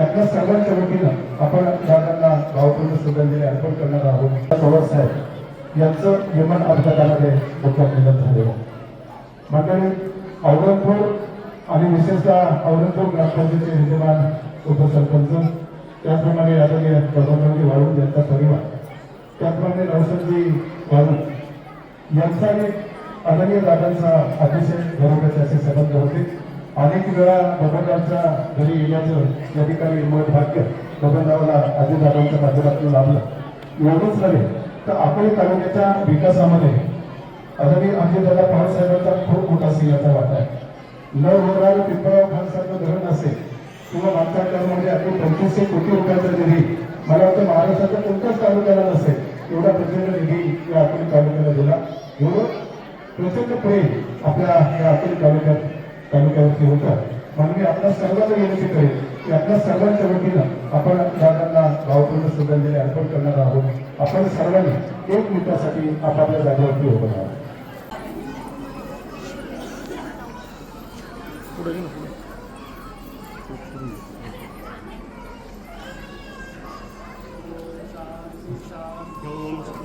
आपल्या सर्वांच्या वतीनं आपण दादांना भावपूर्ण श्रद्धांजली अर्पण करणार आहोत. पवार साहेब यांचं विमान अपघातामध्ये मोठं निधन झालेलं. मंडळी, औरंगपूर आणि विशेषतः औरंगपूर ग्रामपंचायतीचे विद्यमान उपसरपंच, त्याचप्रमाणे आदरणीय प्रधानमंत्री वाळून यांचा परिवार, त्याचप्रमाणे नवसरजी वाळून यांचा आणि आदरणीय दादांचा अतिशय घरोघरचे असे संबंध होते. अनेक वेळा बबनरावच्या घरी येण्याचं या ठिकाणी मत भाग्य बबनरावला आजीदादांच्या माध्यमातून लाभलं. एवढंच नव्हे तर अकोले तालुक्याच्या विकासामध्ये आदरणीय अजितदादा पवार साहेबांचा खूप मोठा सिंहाचा वाटा आहे. न होणार पिंपळगाव खानसारखं धरण असेल किंवा मागच्या काळामध्ये आपण 2500 कोटी रुपयाचा निधी मला वाटतं महाराष्ट्राच्या कोणत्याच तालुक्याला नसेल एवढा प्रचंड निधी या अकोले तालुक्याला दिला. एवढं प्रचंड प्रेम आपल्या या अकोले तालुक्यावरती होतं. म्हणून मी आपल्या सर्वांना विनंती करेन की आपल्या सर्वांच्या वतीनं आपण दादांना भावपूर्ण श्रद्धांजली अर्पण करणार आहोत. आपण सर्वांनी एक मिनिटासाठी आपापल्या जागेवरती उभं राहावं.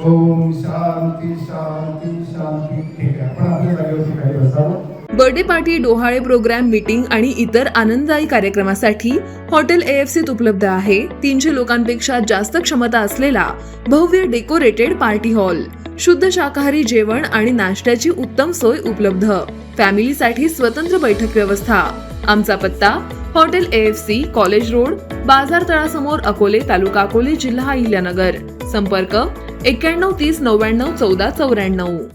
ओम शांती शांती शांती. ठीक आहे, आपण आपल्या जागेवरती काही बसावं. बर्थडे पार्टी, डोहाळे प्रोग्राम, मीटिंग आणि इतर आनंददायी कार्यक्रमासाठी हॉटेल AFCत उपलब्ध आहे 300 लोकांपेक्षा जास्त क्षमता असलेला भव्य डेकोरेटेड पार्टी हॉल. शुद्ध शाकाहारी जेवण आणि नाश्त्याची उत्तम सोय उपलब्ध. फॅमिलीसाठी स्वतंत्र बैठक व्यवस्था. आमचा पत्ता हॉटेल AFC, कॉलेज रोड, बाजार तळासमोर, अकोले, तालुका अकोले, जिल्हा अहिल्यानगर. संपर्क 91 30 99 14 94.